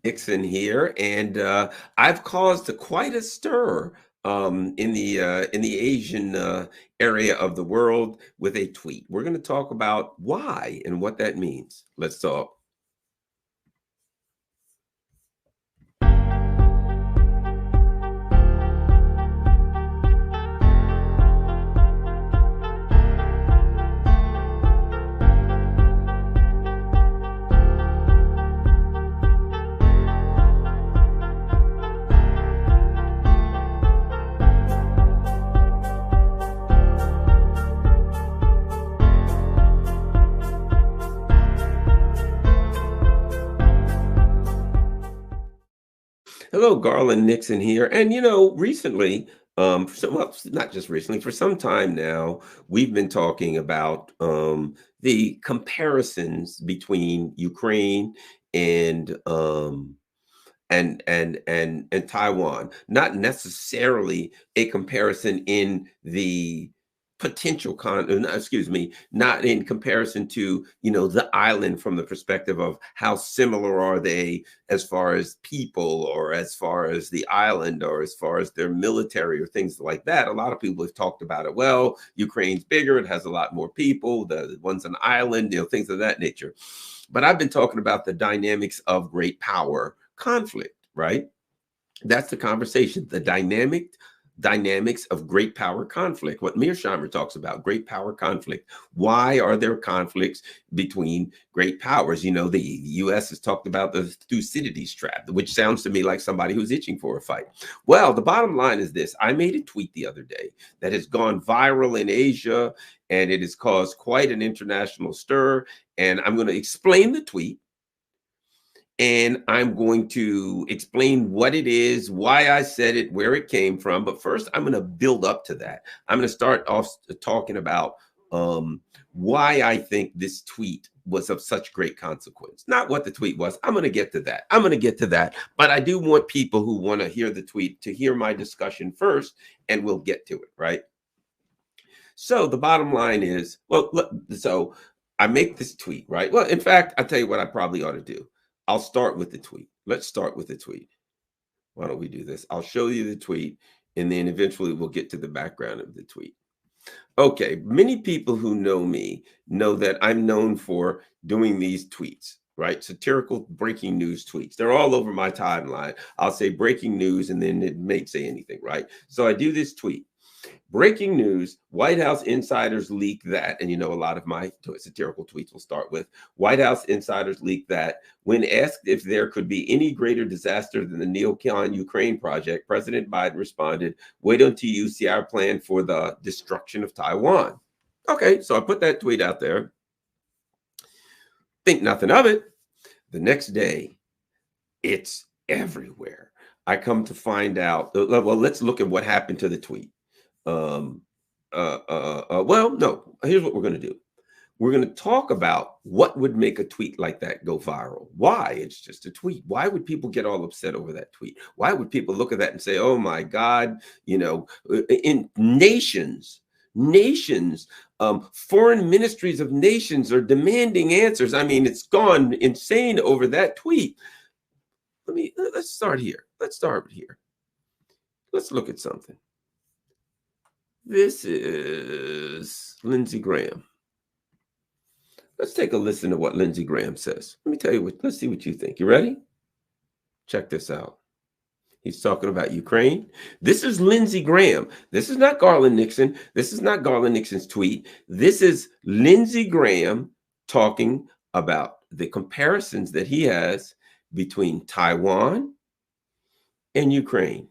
Nixon here, and I've caused quite a stir in the Asian area of the world with a tweet. We're going to talk about why and what that means. Let's talk. Hello, Garland Nixon here. And recently, well, not just recently, for some time now, we've been talking about the comparisons between Ukraine and and Taiwan. Not necessarily a comparison in the potential excuse me, not in comparison to the island from the perspective of how similar are they as far as people or as far as the island or as far as their military or things like that. A lot of people have talked about it. Well, Ukraine's bigger, it has a lot more people, the one's an island, things of that nature. But I've been talking about the dynamics of great power conflict, right? That's the conversation, the dynamics of great power conflict. What Mearsheimer talks about, great power conflict. Why are there conflicts between great powers? The U.S. has talked about the Thucydides trap, which sounds to me like somebody who's itching for a fight. Well, the bottom line is this. I made a tweet the other day that has gone viral in Asia, and it has caused quite an international stir. And I'm going to explain the tweet. And I'm going to explain what it is, why I said it, where it came from. But first, I'm going to build up to that. I'm going to start off talking about why I think this tweet was of such great consequence. Not what the tweet was. I'm going to get to that. But I do want people who want to hear the tweet to hear my discussion first, and we'll get to it, right? So the bottom line is, well, so I make this tweet, right? Well, in fact, I'll tell you what I probably ought to do. I'll start with the tweet. Let's start with the tweet. Why don't we do this? I'll show you the tweet, and then eventually we'll get to the background of the tweet. Okay, many people who know me know that I'm known for doing these tweets, right? Satirical breaking news tweets. They're all over my timeline. I'll say breaking news, and then it may say anything, right? So I do this tweet. Breaking news, White House insiders leak that, and a lot of my satirical tweets will start with, White House insiders leak that when asked if there could be any greater disaster than the Neocon Ukraine project, President Biden responded, wait until you see our plan for the destruction of Taiwan. Okay, so I put that tweet out there. Think nothing of it. The next day, it's everywhere. I come to find out, well, let's look at what happened to the tweet. Well, no, here's what we're going to do. We're going to talk about what would make a tweet like that go viral. Why? It's just a tweet. Why would people get all upset over that tweet? Why would people look at that and say, oh my God, in nations, foreign ministries of nations are demanding answers. I mean, it's gone insane over that tweet. Let's start here. Let's look at something. This is Lindsey Graham. Let's take a listen to what Lindsey Graham says. Let me tell you let's see what you think. You ready? Check this out. He's talking about Ukraine. This is Lindsey Graham. This is not Garland Nixon. This is not Garland Nixon's tweet. This is Lindsey Graham talking about the comparisons that he has between Taiwan and Ukraine.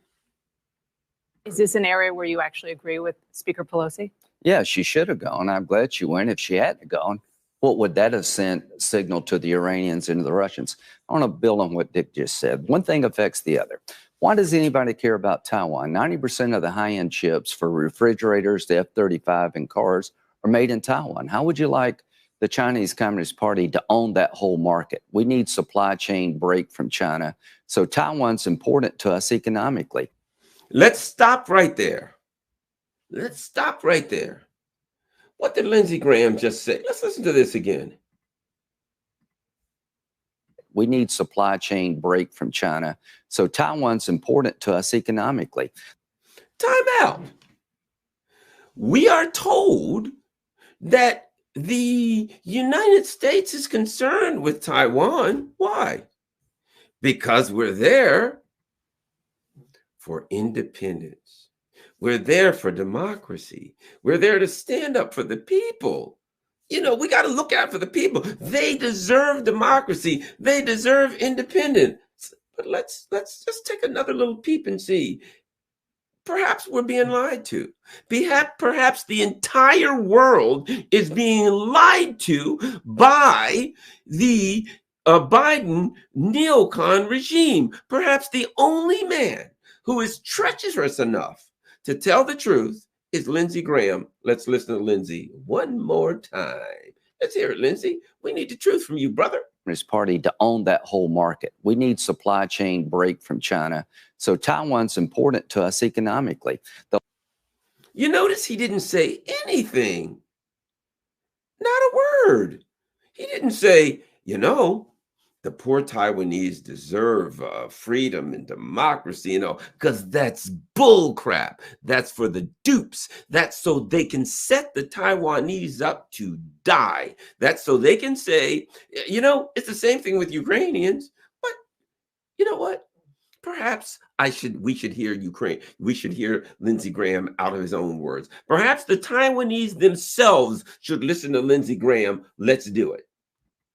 Is this an area where you actually agree with Speaker Pelosi? Yeah, she should have gone. I'm glad she went. If she hadn't gone, what would that have sent signal to the Iranians and the Russians? I want to build on what Dick just said. One thing affects the other. Why does anybody care about Taiwan? 90% of the high-end chips for refrigerators, the F-35, and cars are made in Taiwan. How would you like the Chinese Communist Party to own that whole market? We need supply chain break from China. So Taiwan's important to us economically. Let's stop right there. What did Lindsey Graham just say? Let's listen to this again. We need supply chain break from China. So Taiwan's important to us economically. Time out. We are told that the United States is concerned with Taiwan. Why? Because we're there for independence. We're there for democracy. We're there to stand up for the people. You know, we got to look out for the people. They deserve democracy. They deserve independence. But let's just take another little peep and see. Perhaps we're being lied to. Perhaps the entire world is being lied to by the Biden neocon regime. Perhaps the only man who is treacherous enough to tell the truth is Lindsey Graham. Let's listen to Lindsey one more time. Let's hear it, Lindsey. We need the truth from you, brother. Communist Party to own that whole market. We need supply chain break from China. So Taiwan's important to us economically. You notice he didn't say anything. Not a word. He didn't say, you know, the poor Taiwanese deserve freedom and democracy, you know, because that's bull crap. That's for the dupes. That's so they can set the Taiwanese up to die. That's so they can say, you know, it's the same thing with Ukrainians. But you know what? Perhaps we should hear Ukraine. We should hear Lindsey Graham out of his own words. Perhaps the Taiwanese themselves should listen to Lindsey Graham. Let's do it.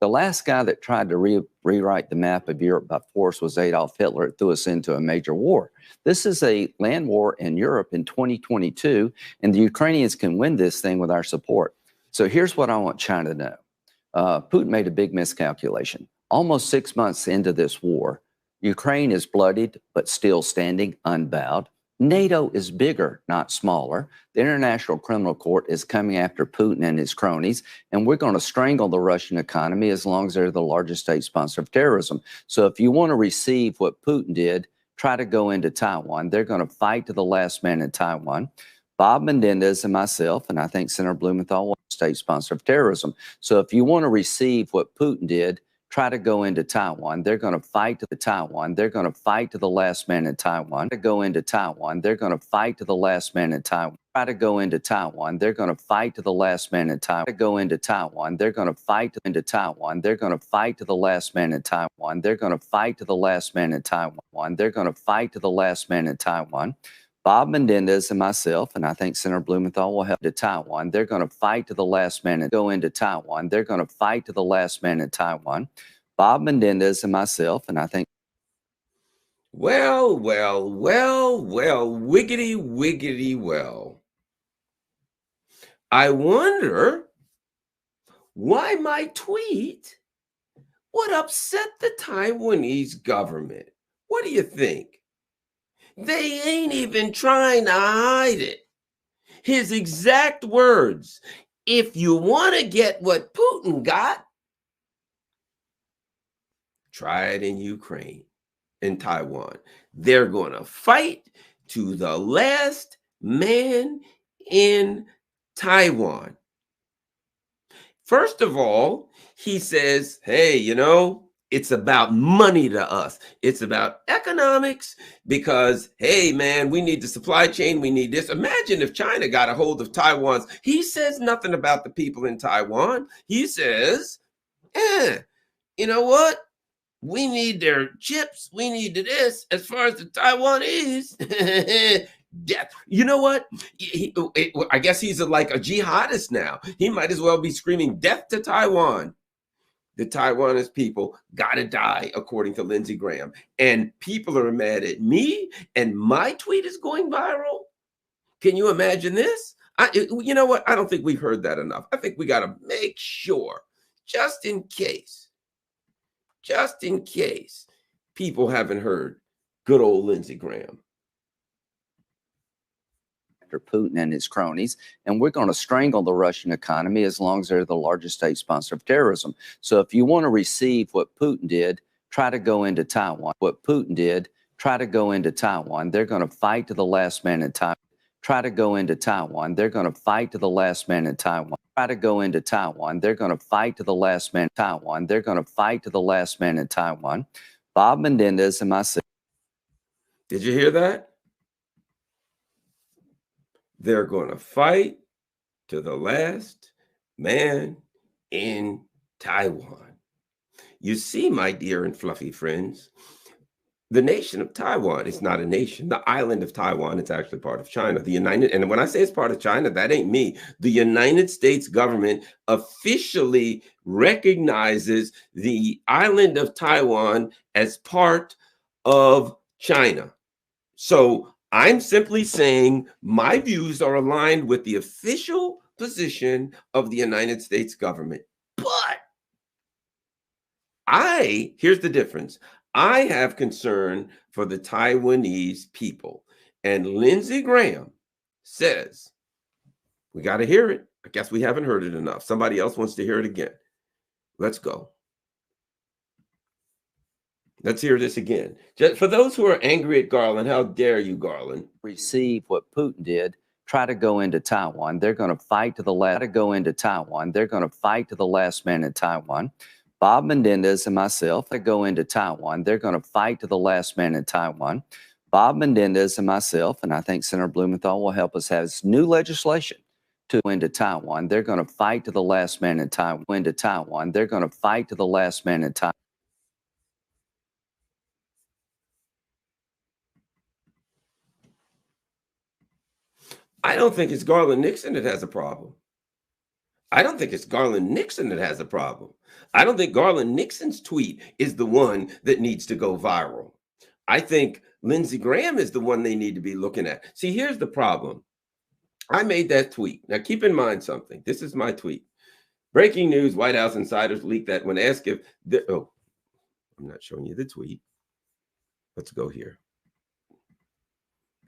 The last guy that tried to rewrite the map of Europe by force was Adolf Hitler. It threw us into a major war. This is a land war in Europe in 2022, and the Ukrainians can win this thing with our support. So here's what I want China to know. Putin made a big miscalculation. Almost 6 months into this war, Ukraine is bloodied, but still standing unbowed. NATO is bigger, not smaller. The International Criminal Court is coming after Putin and his cronies, and we're going to strangle the Russian economy as long as they're the largest state sponsor of terrorism. So if you want to receive what Putin did, try to go into Taiwan. They're going to fight to the last man in Taiwan. Bob Menendez and myself, and I think Senator Blumenthal, was a state sponsor of terrorism. So if you want to receive what Putin did, try to go into Taiwan. They're going to fight to the Taiwan. They're going to fight to the last man in Taiwan. To go into Taiwan. They're going to fight to the last man in Taiwan. Try to go into Taiwan. They're going to fight to the last man in Taiwan. To go into Taiwan. They're going to fight into Taiwan. They're going to fight to the last man in Taiwan. They're going to fight to the last man in Taiwan. They're going to fight to the last man in Taiwan. Bob Menendez and myself, and I think Senator Blumenthal will help to Taiwan. They're going to fight to the last man and go into Taiwan. They're going to fight to the last man in Taiwan. Bob Menendez and myself, and I think. Well, wiggity, wiggity, well. I wonder why my tweet would upset the Taiwanese government. What do you think? They ain't even trying to hide it. His exact words, if you want to get what Putin got, try it in Ukraine, in Taiwan. They're going to fight to the last man in Taiwan. First of all, he says, hey, you know, it's about money to us. It's about economics because, hey, man, we need the supply chain. We need this. Imagine if China got a hold of Taiwan's. He says nothing about the people in Taiwan. He says, you know what? We need their chips. We need this. As far as the Taiwanese, death. You know what? I guess he's like a jihadist now. He might as well be screaming death to Taiwan. The Taiwanese people gotta die, according to Lindsey Graham. And people are mad at me, and my tweet is going viral. Can you imagine this? You know what? I don't think we've heard that enough. I think we gotta make sure, just in case, people haven't heard good old Lindsey Graham. Putin and his cronies, and we're going to strangle the Russian economy as long as they're the largest state sponsor of terrorism. So if you want to receive what Putin did, try to go into Taiwan. What Putin did, try to go into Taiwan. They're going to fight to the last man in Taiwan. try to go into Taiwan, they're going to fight to the last man in Taiwan. Try to go into Taiwan, they're going to fight to the last man in Taiwan. They're going to fight to the last man in Taiwan. Bob Menendez and myself. Did you hear that? They're going to fight to the last man in Taiwan. You see, my dear and fluffy friends, the nation of Taiwan is not a nation. The island of Taiwan is actually part of China. And when I say it's part of China, that ain't me. The United States government officially recognizes the island of Taiwan as part of China. So I'm simply saying my views are aligned with the official position of the United States government. But here's the difference. I have concern for the Taiwanese people. And Lindsey Graham says, we got to hear it. I guess we haven't heard it enough. Somebody else wants to hear it again. Let's go. Let's hear this again. Just for those who are angry at Garland, how dare you, Garland? Receive what Putin did, try to go into Taiwan. They're going to fight to the last. Go into Taiwan. They're going to fight to the last man in Taiwan. Bob Menendez and myself to go into Taiwan. They're going to fight to the last man in Taiwan. Bob Menendez and myself, and I think Senator Blumenthal will help us, has new legislation to go into Taiwan. They're going to fight to the last man in Taiwan. Into Taiwan. They're going to fight to the last man in Taiwan. I don't think it's Garland Nixon that has a problem. I don't think it's Garland Nixon that has a problem. I don't think Garland Nixon's tweet is the one that needs to go viral. I think Lindsey Graham is the one they need to be looking at. See, here's the problem. I made that tweet. Now, keep in mind something. This is my tweet. Breaking news, White House insiders leaked that when asked if... I'm not showing you the tweet. Let's go here.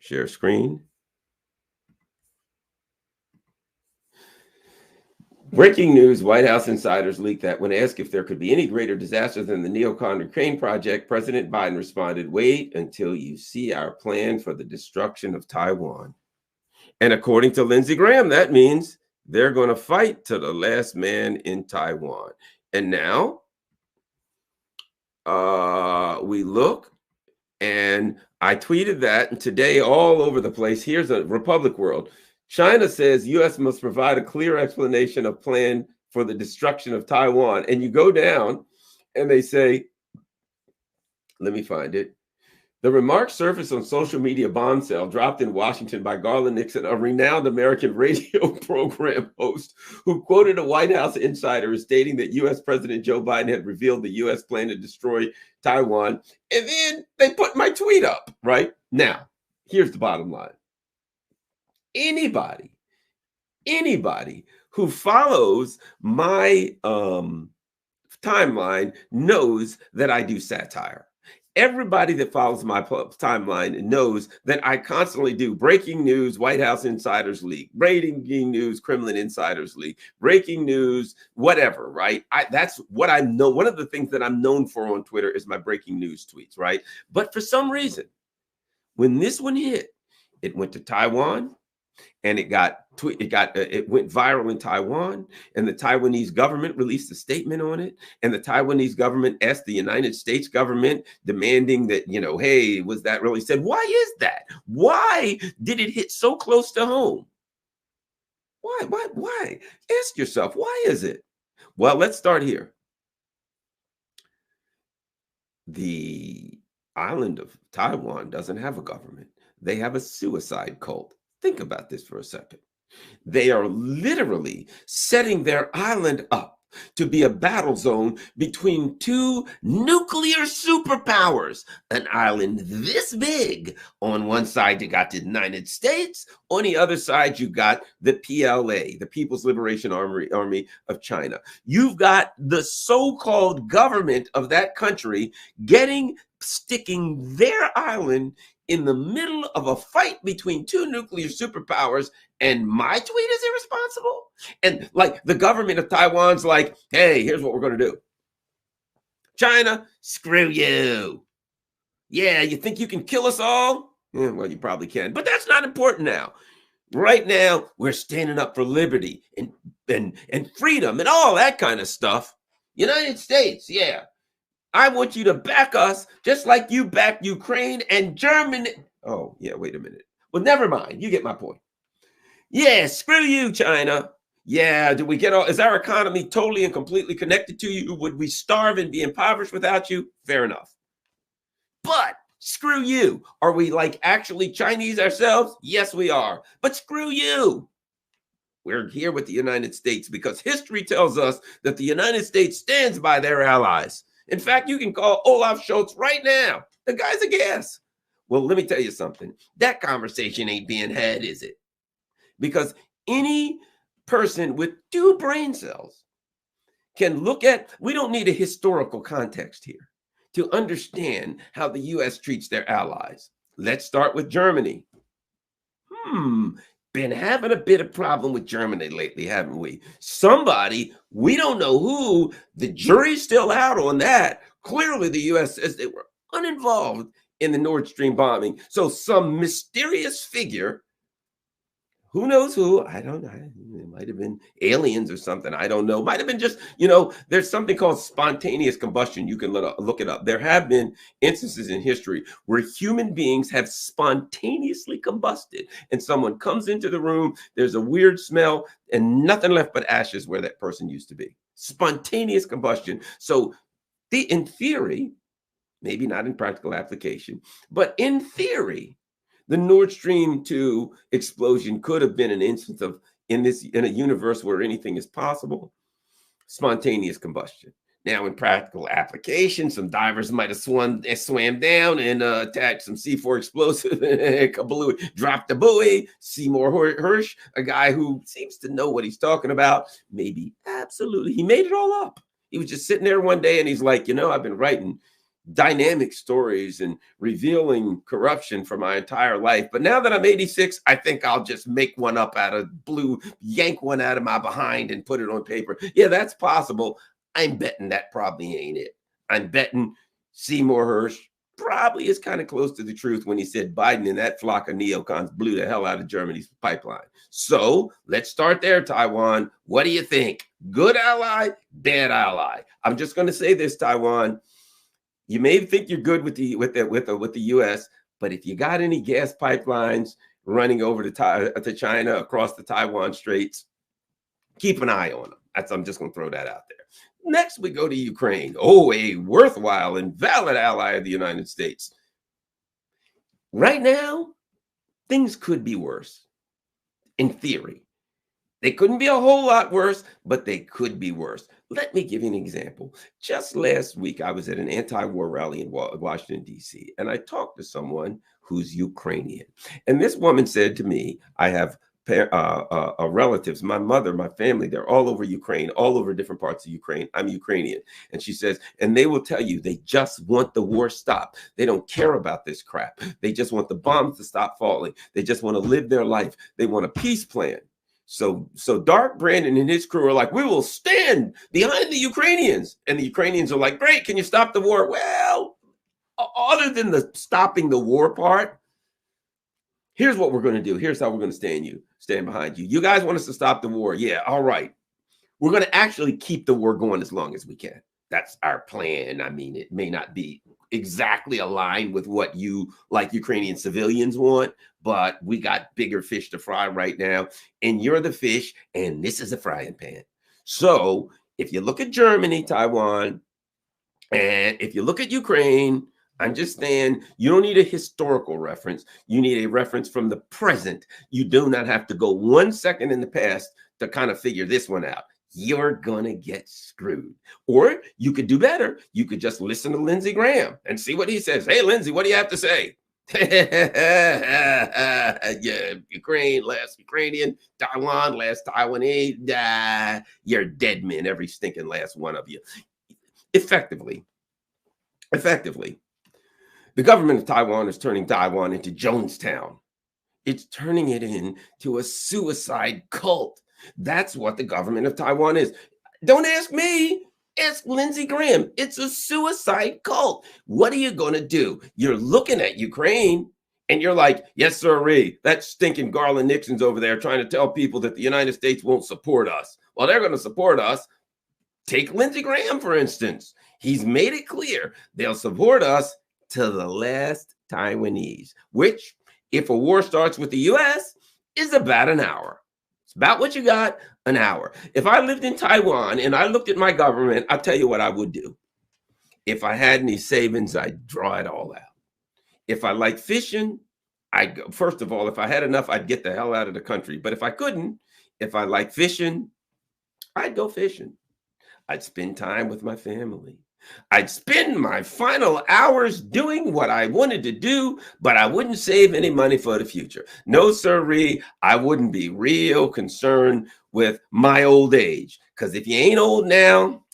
Share screen. Breaking news, White House insiders leaked that when asked if there could be any greater disaster than the Neocon Ukraine project, President Biden responded, "Wait until you see our plan for the destruction of Taiwan." And according to Lindsey Graham, that means they're going to fight to the last man in Taiwan. And now we look, and I tweeted that, and today all over the place, here's a Republic World. China says U.S. must provide a clear explanation of plan for the destruction of Taiwan. And you go down and they say, let me find it. The remarks surfaced on social media bombshell dropped in Washington by Garland Nixon, a renowned American radio program host who quoted a White House insider as stating that U.S. President Joe Biden had revealed the U.S. plan to destroy Taiwan. And then they put my tweet up, right? Now, here's the bottom line. Anybody who follows my timeline knows that I do satire. Everybody that follows my timeline knows that I constantly do breaking news, White House insiders leak, breaking news, Kremlin insiders leak, breaking news, whatever, right? That's what I know. One of the things that I'm known for on Twitter is my breaking news tweets, right? But for some reason, when this one hit, it went to Taiwan. And it went viral in Taiwan, and the Taiwanese government released a statement on it. And the Taiwanese government asked the United States government, demanding that, hey, was that really said? Why is that? Why did it hit so close to home? Why? Ask yourself, why is it? Well, let's start here. The island of Taiwan doesn't have a government. They have a suicide cult. Think about this for a second. They are literally setting their island up to be a battle zone between two nuclear superpowers. An island this big. On one side, you got the United States. On the other side, you got the PLA, the People's Liberation Army of China. You've got the so-called government of that country sticking their island in the middle of a fight between two nuclear superpowers, and my tweet is irresponsible? And like the government of Taiwan's like, hey, here's what we're going to do. China, screw you. Yeah, you think you can kill us all? Yeah, well, you probably can, but that's not important now. Right now, we're standing up for liberty and freedom and all that kind of stuff. United States, yeah. I want you to back us just like you back Ukraine and Germany. Oh, yeah, wait a minute. Well, never mind. You get my point. Yeah, screw you, China. Yeah, do we get all, is our economy totally and completely connected to you? Would we starve and be impoverished without you? Fair enough. But screw you. Are we like actually Chinese ourselves? Yes, we are. But screw you. We're here with the United States because history tells us that the United States stands by their allies. In fact, you can call Olaf Scholz right now. The guy's a gas. Well, let me tell you something. That conversation ain't being had, is it? Because any person with 2 brain cells can look at, we don't need a historical context here to understand how the U.S. treats their allies. Let's start with Germany. Been having a bit of problem with Germany lately, haven't we? Somebody, we don't know who, the jury's still out on that. Clearly, the U.S. says they were uninvolved in the Nord Stream bombing. So some mysterious figure, who knows who, I don't know, it might have been aliens or something, I don't know. Might have been just, there's something called spontaneous combustion. You can look it up. There have been instances in history where human beings have spontaneously combusted and someone comes into the room, there's a weird smell and nothing left but ashes where that person used to be. Spontaneous combustion. So in theory, maybe not in practical application, but in theory, the Nord Stream 2 explosion could have been an instance of, in a universe where anything is possible, spontaneous combustion. Now, in practical application, some divers might have swam down and attached some C4 explosive, dropped the buoy. Seymour Hersh, a guy who seems to know what he's talking about, maybe absolutely, he made it all up. He was just sitting there one day and he's like, I've been writing dynamic stories and revealing corruption for my entire life. But now that I'm 86, I think I'll just make one up out of blue, yank one out of my behind and put it on paper. Yeah, that's possible. I'm betting that probably ain't it. I'm betting Seymour Hersh probably is kind of close to the truth when he said Biden and that flock of neocons blew the hell out of Germany's pipeline. So let's start there, Taiwan. What do you think? Good ally, bad ally? I'm just going to say this, Taiwan. You may think you're good with the U.S., but if you got any gas pipelines running over to China across the Taiwan Straits, keep an eye on them. I'm just going to throw that out there. Next, we go to Ukraine. Oh, a worthwhile and valid ally of the United States. Right now, things could be worse. In theory, they couldn't be a whole lot worse, but they could be worse. Let me give you an example. Just last week, I was at an anti-war rally in Washington, D.C., and I talked to someone who's Ukrainian. And this woman said to me, I have relatives, my mother, my family, they're all over Ukraine, all over different parts of Ukraine. I'm Ukrainian. And she says, and they will tell you, they just want the war stopped. They don't care about this crap. They just want the bombs to stop falling. They just want to live their life. They want a peace plan. So Dark Brandon and his crew are like, we will stand behind the Ukrainians. And the Ukrainians are like, great, can you stop the war? Well, other than the stopping the war part, here's what we're going to do. Here's how we're going to stand behind you. You guys want us to stop the war? Yeah, all right. We're going to actually keep the war going as long as we can. That's our plan. I mean, it may not be exactly aligned with what you, like Ukrainian civilians, want, but we got bigger fish to fry right now. And you're the fish, and this is a frying pan. So if you look at Germany, Taiwan, and if you look at Ukraine, I'm just saying, you don't need a historical reference. You need a reference from the present. You do not have to go 1 second in the past to kind of figure this one out. You're going to get screwed. Or you could do better. You could just listen to Lindsey Graham and see what he says. Hey, Lindsey, what do you have to say? Yeah, Ukraine, last Ukrainian, Taiwan, last Taiwanese. You're dead men, every stinking last one of you. Effectively, the government of Taiwan is turning Taiwan into Jonestown. It's turning it into a suicide cult. That's what the government of Taiwan is. Don't ask me. Ask Lindsey Graham. It's a suicide cult. What are you going to do? You're looking at Ukraine, And you're like, yes, sirree, that stinking Garland Nixon's over there trying to tell people that the United States won't support us. Well, they're going to support us. Take Lindsey Graham, for instance. He's made it clear they'll support us to the last Taiwanese, which, if a war starts with the U.S., is about an hour. It's about what you got, an hour. If I lived in Taiwan and I looked at my government, I'll tell you what I would do. If I had any savings, I'd draw it all out. If I like fishing, I'd go. First of all, if I had enough, I'd get the hell out of the country. But if I couldn't, if I like fishing, I'd go fishing. I'd spend time with my family. I'd spend my final hours doing what I wanted to do, but I wouldn't save any money for the future. No, sirree, I wouldn't be real concerned with my old age. Because if you ain't old now,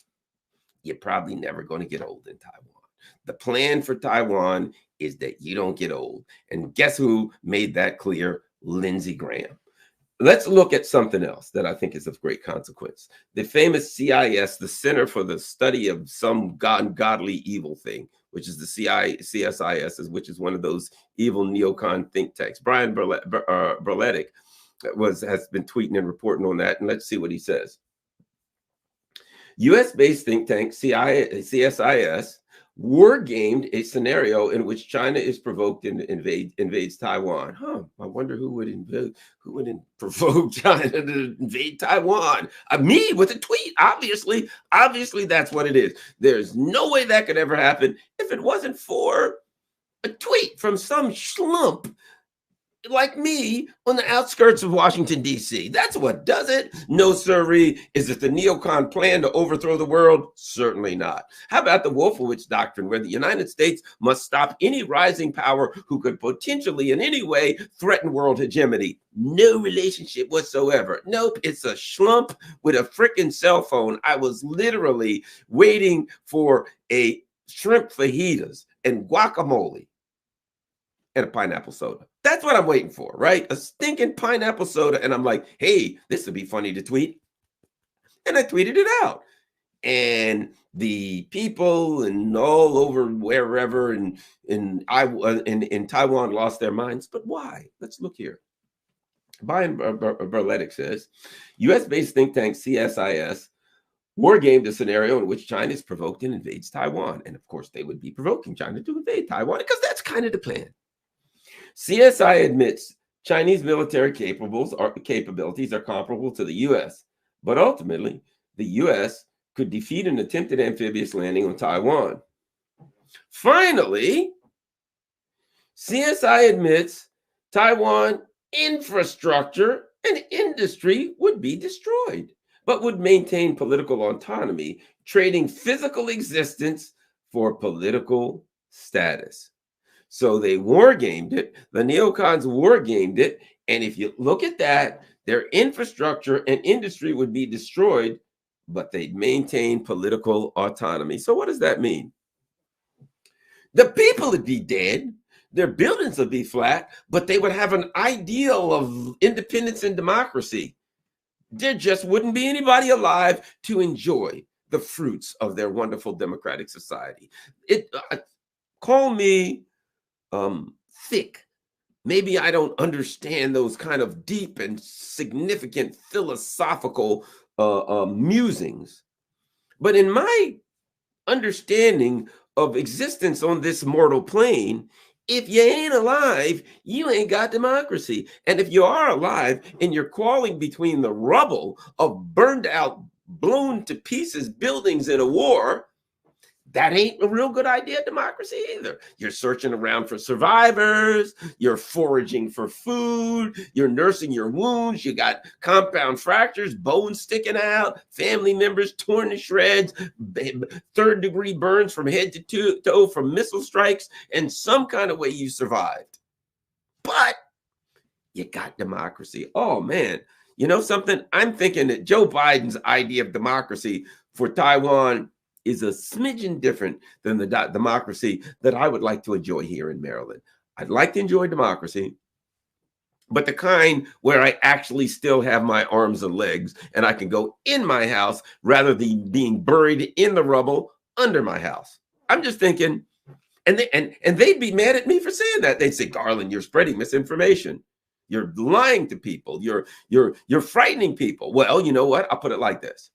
you're probably never going to get old in Taiwan. The plan for Taiwan is that you don't get old. And guess who made that clear? Lindsey Graham. Let's look at something else that I think is of great consequence. The famous CIS, the Center for the Study of Some Ungodly Evil Thing, which is the CSIS, which is one of those evil neocon think tanks. Brian Berletic has been tweeting and reporting on that, and let's see what he says. U.S.-based think tank CSIS war-gamed a scenario in which China is provoked and invades Taiwan. I wonder who would provoke China to invade Taiwan? Me with a tweet. Obviously, that's what it is. There's no way that could ever happen if it wasn't for a tweet from some schlump like me on the outskirts of Washington, D.C. That's what does it. No, sirree. Is it the neocon plan to overthrow the world? Certainly not. How about the Wolfowitz doctrine, where the United States must stop any rising power who could potentially in any way threaten world hegemony? No relationship whatsoever. Nope, it's a schlump with a freaking cell phone. I was literally waiting for a shrimp fajitas and guacamole and a pineapple soda. That's what I'm waiting for, right? A stinking pineapple soda. And I'm like, hey, this would be funny to tweet. And I tweeted it out. And the people and all over wherever in Taiwan lost their minds. But why? Let's look here. Brian Berletic says, U.S.-based think tank CSIS war-gamed a scenario in which China is provoked and invades Taiwan. And of course, they would be provoking China to invade Taiwan because that's kind of the plan. CSI admits Chinese military capabilities are comparable to the U.S., but ultimately, the U.S. could defeat an attempted amphibious landing on Taiwan. Finally, CSI admits Taiwan infrastructure and industry would be destroyed, but would maintain political autonomy, trading physical existence for political status. So they war-gamed it. The neocons war-gamed it. And if you look at that, their infrastructure and industry would be destroyed, but they'd maintain political autonomy. So what does that mean? The people would be dead. Their buildings would be flat, but they would have an ideal of independence and democracy. There just wouldn't be anybody alive to enjoy the fruits of their wonderful democratic society. Call me thick. Maybe I don't understand those kind of deep and significant philosophical musings. But in my understanding of existence on this mortal plane, if you ain't alive, you ain't got democracy. And if you are alive and you're crawling between the rubble of burned out, blown to pieces buildings in a war, that ain't a real good idea of democracy either. You're searching around for survivors. You're foraging for food. You're nursing your wounds. You got compound fractures, bones sticking out, family members torn to shreds, third-degree burns from head to toe from missile strikes, and some kind of way you survived. But you got democracy. Oh, man. You know something? I'm thinking that Joe Biden's idea of democracy for Taiwan is a smidgen different than the democracy that I would like to enjoy here in Maryland. I'd like to enjoy democracy, but the kind where I actually still have my arms and legs and I can go in my house rather than being buried in the rubble under my house. I'm just thinking, And they'd be mad at me for saying that. They'd say, Garland, you're spreading misinformation. You're lying to people. You're frightening people. Well, you know what? I'll put it like this.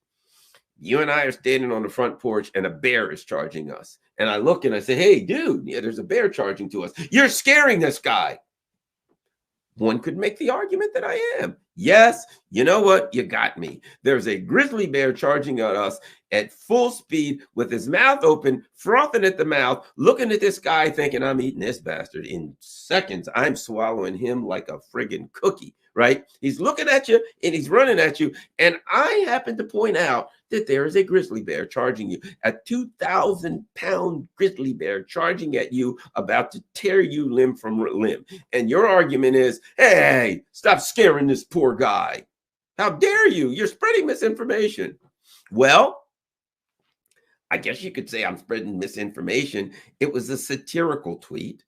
You and I are standing on the front porch and a bear is charging us. And I look and I say, hey, dude, yeah, there's a bear charging to us. You're scaring this guy. One could make the argument that I am. Yes, you know what? You got me. There's a grizzly bear charging at us at full speed with his mouth open, frothing at the mouth, looking at this guy thinking, I'm eating this bastard. In seconds, I'm swallowing him like a friggin' cookie, right? He's looking at you and he's running at you. And I happen to point out that there is a grizzly bear charging you, a 2,000-pound grizzly bear charging at you, about to tear you limb from limb. And your argument is, hey, stop scaring this poor guy. How dare you? You're spreading misinformation. Well, I guess you could say I'm spreading misinformation. It was a satirical tweet.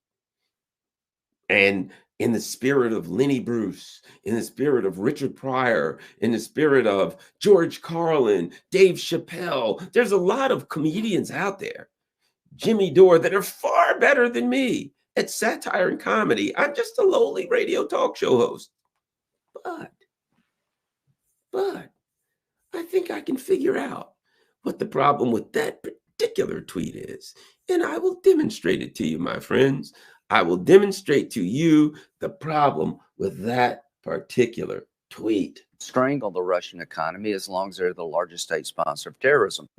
And in the spirit of Lenny Bruce, in the spirit of Richard Pryor, in the spirit of George Carlin, Dave Chappelle, there's a lot of comedians out there, Jimmy Dore, that are far better than me at satire and comedy. I'm just a lowly radio talk show host. But I think I can figure out what the problem with that particular tweet is. And I will demonstrate it to you, my friends. I will demonstrate to you the problem with that particular tweet. Strangle the Russian economy as long as they're the largest state sponsor of terrorism.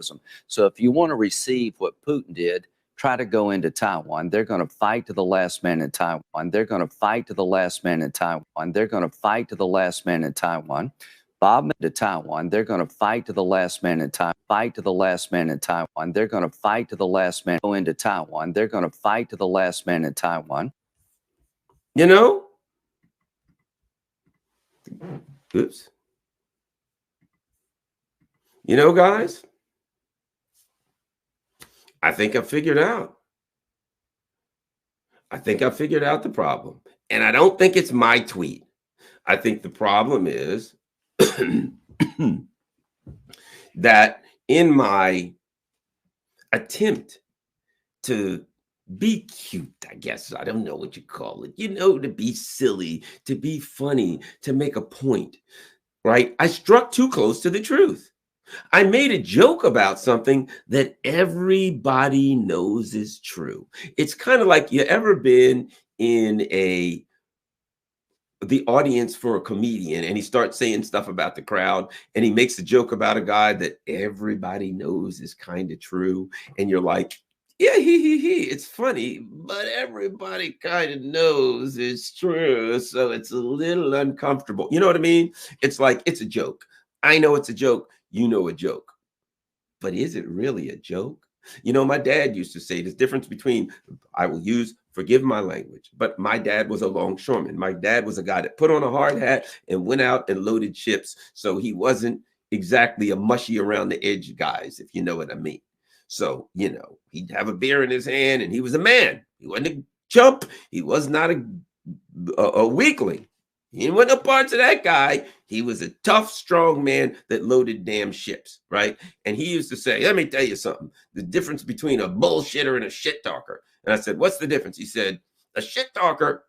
So if you want to receive what Putin did, try to go into Taiwan. They're going to fight to the last man in Taiwan. They're going to fight to the last man in Taiwan. They're going to fight to the last man in Taiwan. Bob to Taiwan. They're going to fight to the last man in Taiwan. Fight to the last man in Taiwan. They're going to fight to the last man. Go into Taiwan. They're going to fight to the last man in Taiwan. You know? Oops. You know, guys, I think I figured out. I think I figured out the problem. And I don't think it's my tweet. I think the problem is that in my attempt to be cute, I guess, I don't know what you call it, you know, to be silly, to be funny, to make a point, right? I struck too close to the truth. I made a joke about something that everybody knows is true. It's kind of like, you ever been in the audience for a comedian and he starts saying stuff about the crowd and he makes a joke about a guy that everybody knows is kind of true. And you're like, yeah, it's funny, but everybody kind of knows it's true. So it's a little uncomfortable. You know what I mean? It's like, it's a joke. I know it's a joke. You know a joke. But is it really a joke? You know, my dad used to say there's difference between, I will use, forgive my language, but my dad was a longshoreman. My dad was a guy that put on a hard hat and went out and loaded ships. So he wasn't exactly a mushy around the edge guys, if you know what I mean. So, you know, he'd have a beer in his hand and he was a man. He wasn't a chump. He was not a weakling. He wasn't a part of that guy. He was a tough, strong man that loaded damn ships, right? And he used to say, let me tell you something. The difference between a bullshitter and a shit talker. And I said, what's the difference? He said, a shit talker,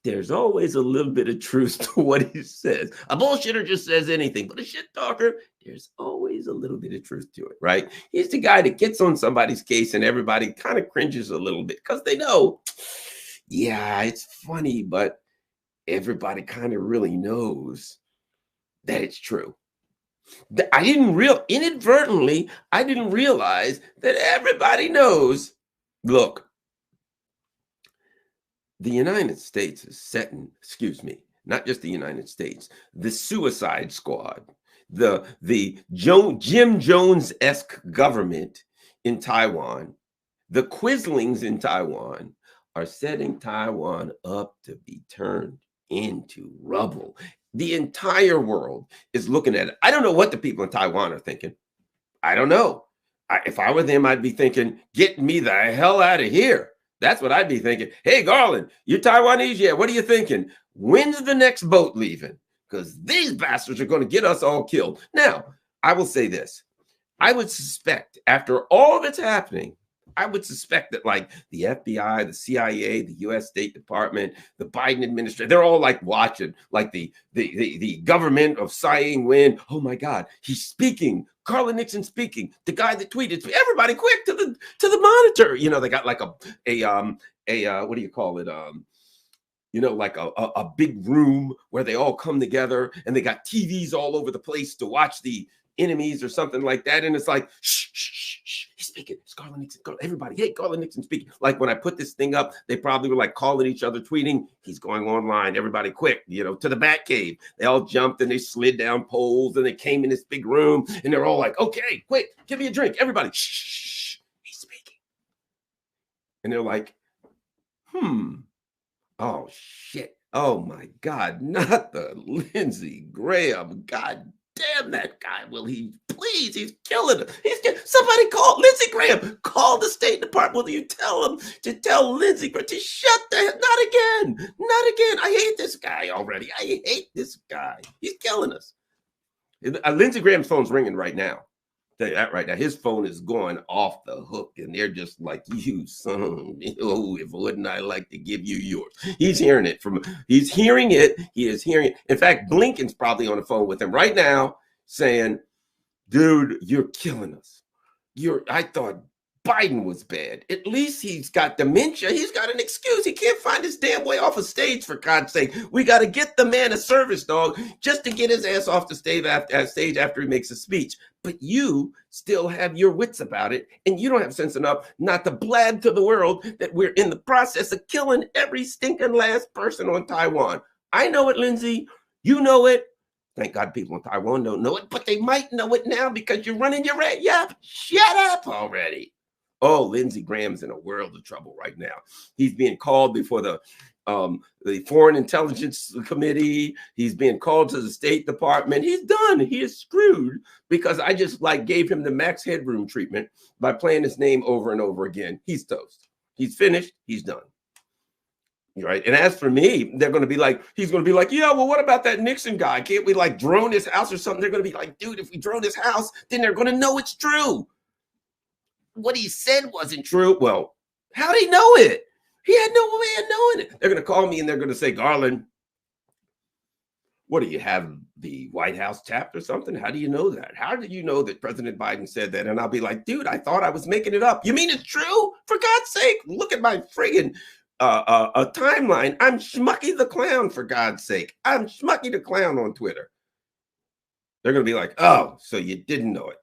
there's always a little bit of truth to what he says. A bullshitter just says anything, but a shit talker, there's always a little bit of truth to it, right? He's the guy that gets on somebody's case and everybody kind of cringes a little bit because they know, yeah, it's funny, but everybody kind of really knows that it's true. Inadvertently, I didn't realize that everybody knows. Look, the United States is setting, not just the United States, the Suicide Squad, the Jim Jones-esque government in Taiwan, the Quislings in Taiwan are setting Taiwan up to be turned into rubble. The entire world is looking at it. I don't know what the people in Taiwan are thinking. I don't know. If I were them, I'd be thinking, get me the hell out of here. That's what I'd be thinking. Hey, Garland, you're Taiwanese? Yeah, what are you thinking? When's the next boat leaving? Because these bastards are going to get us all killed. Now, I will say this. I would suspect after all that's happening, I would suspect that like the FBI, the CIA, the U.S. State Department, the Biden administration, they're all like watching, like the government of Tsai Ing-wen. Oh my God, he's speaking. Garland Nixon speaking. The guy that tweeted, everybody quick to the monitor. You know, they got like a what do you call it? You know, like a big room where they all come together and they got TVs all over the place to watch the enemies or something like that. And it's like, shh, shh, shh, shh. He's speaking. It's Garland Nixon. Everybody, hey, Garland Nixon speaking. Like when I put this thing up, they probably were like calling each other, tweeting, he's going online. Everybody quick, you know, to the Batcave. They all jumped and they slid down poles and they came in this big room and they're all like, okay, quick, give me a drink. Everybody, shh, shh, shh. He's speaking. And they're like, oh shit. Oh my God, not the Lindsey Graham. God damn that guy. Will he please? He's killing him. Somebody call Lindsey Graham. Call the State Department. Will you tell him to tell Lindsey Graham to shut the hell? Not again. Not again. I hate this guy already. I hate this guy. He's killing us. Lindsey Graham's phone's ringing right now. Tell you that right now. His phone is going off the hook, and they're just like, you son, oh, if wouldn't I like to give you yours? He's hearing it he's hearing it. He is hearing it. In fact, Blinken's probably on the phone with him right now saying, dude, you're killing us. I thought Biden was bad. At least he's got dementia. He's got an excuse. He can't find his damn way off a stage, for God's sake. We got to get the man a service dog just to get his ass off the stage after he makes a speech. But you still have your wits about it, and you don't have sense enough not to blab to the world that we're in the process of killing every stinking last person on Taiwan. I know it, Lindsey. You know it. Thank God people in Taiwan don't know it, but they might know it now because you're running your red yap. Shut up already. Oh, Lindsey Graham's in a world of trouble right now. He's being called before the Foreign Intelligence Committee. He's being called to the State Department. He's done. He is screwed because I just like gave him the Max Headroom treatment by playing his name over and over again. He's toast. He's finished. He's done. Right. And as for me, they're going to be like, he's going to be like, yeah, well, what about that Nixon guy? Can't we like drone his house or something? They're going to be like, dude, if we drone his house, then they're going to know it's true. What he said wasn't true. Well, how did he know it? He had no way of knowing it. They're going to call me and they're going to say, Garland, what do you have the White House tapped or something? How do you know that? How did you know that President Biden said that? And I'll be like, dude, I thought I was making it up. You mean it's true? For God's sake, look at my friggin' a timeline. I'm Schmucky the Clown, for God's sake. I'm Schmucky the Clown on Twitter. They're going to be like, oh, so you didn't know it.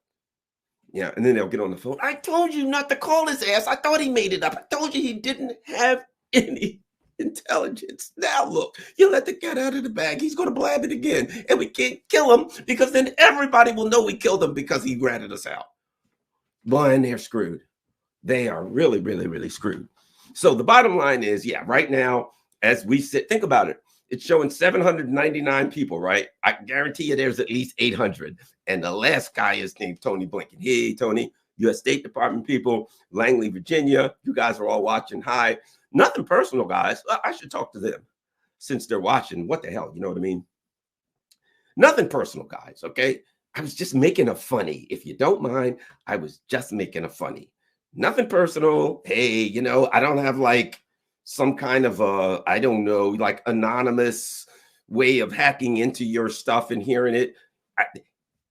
Yeah, and then they'll get on the phone. I told you not to call his ass. I thought he made it up. I told you he didn't have any intelligence. Now look, you let the cat out of the bag. He's going to blab it again. And we can't kill him because then everybody will know we killed him because he ratted us out. Boy, and they're screwed. They are really, really, really screwed. So the bottom line is, yeah, right now, as we sit, think about it. It's showing 799 people, right? I guarantee you there's at least 800. And the last guy is named Tony Blinken. Hey, Tony, U.S. State Department people, Langley, Virginia. You guys are all watching. Hi. Nothing personal, guys. I should talk to them since they're watching. What the hell? You know what I mean? Nothing personal, guys, okay? I was just making a funny. If you don't mind, I was just making a funny. Nothing personal. Hey, you know, I don't have like some kind of I don't know, like anonymous way of hacking into your stuff and hearing it.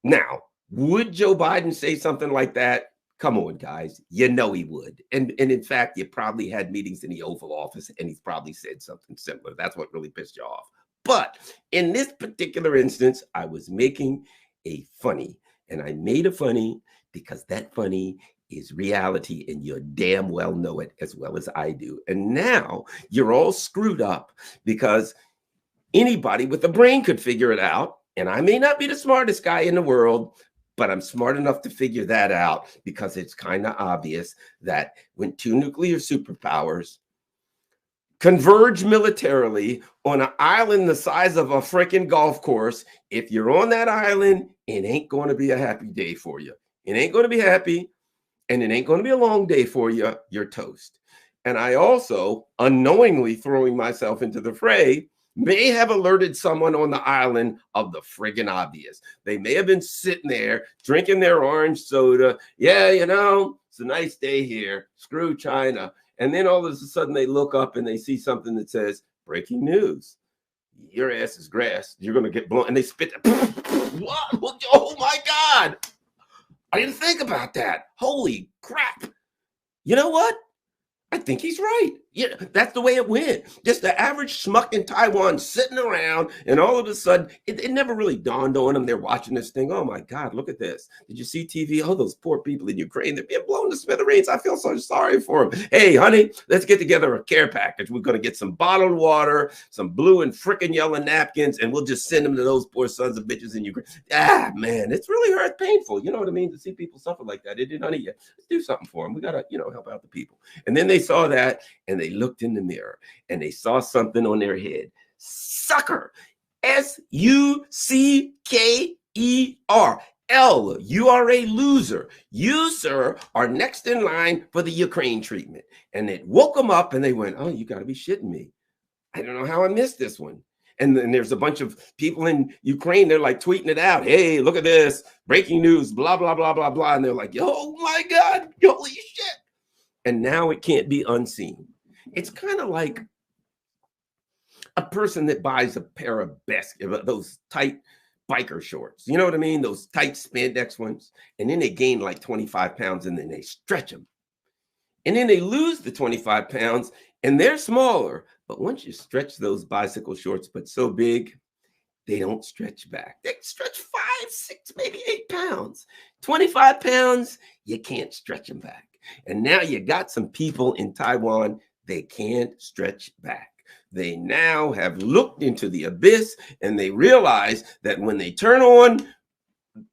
Now, would Joe Biden say something like that? Come on, guys. You know he would. And in fact, you probably had meetings in the Oval Office and he's probably said something similar. That's what really pissed you off. But in this particular instance, I was making a funny, and I made a funny because that funny is reality, and you damn well know it as well as I do. And now you're all screwed up because anybody with a brain could figure it out. And I may not be the smartest guy in the world, but I'm smart enough to figure that out because it's kind of obvious that when two nuclear superpowers converge militarily on an island the size of a freaking golf course, if you're on that island, it ain't going to be a happy day for you. It ain't going to be happy. And it ain't going to be a long day for you. You're toast. And I also, unknowingly throwing myself into the fray, may have alerted someone on the island of the friggin' obvious. They may have been sitting there drinking their orange soda. Yeah, you know, it's a nice day here. Screw China. And then all of a sudden they look up and they see something that says, breaking news. Your ass is grass. You're going to get blown. And they spit. What? Oh, my God. I didn't think about that. Holy crap. You know what? I think he's right. Yeah, that's the way it went. Just the average schmuck in Taiwan sitting around, and all of a sudden, it never really dawned on them. They're watching this thing. Oh my God, look at this. Did you see TV? Oh, those poor people in Ukraine, they're being blown to smithereens. I feel so sorry for them. Hey, honey, let's get together a care package. We're going to get some bottled water, some blue and frickin' yellow napkins, and we'll just send them to those poor sons of bitches in Ukraine. Ah, man, it's really hurt, painful. You know what I mean? To see people suffer like that. It did, honey, let's do something for them. We got to, help out the people. And then they saw that, and they looked in the mirror and they saw something on their head. Sucker. S-U-C-K-E-R. L, you are a loser. You, sir, are next in line for the Ukraine treatment. And it woke them up and they went, oh, you got to be shitting me. I don't know how I missed this one. And then there's a bunch of people in Ukraine, they're like tweeting it out. Hey, look at this. Breaking news, blah, blah, blah, blah, blah. And they're like, oh my God, holy shit. And now it can't be unseen. It's kind of like a person that buys a pair of those tight biker shorts. You know what I mean? Those tight spandex ones. And then they gain like 25 pounds and then they stretch them. And then they lose the 25 pounds and they're smaller. But once you stretch those bicycle shorts, but so big, they don't stretch back. They stretch 5, 6, maybe 8 pounds. 25 pounds, you can't stretch them back. And now you got some people in Taiwan, they can't stretch back. They now have looked into the abyss and they realize that when they turn on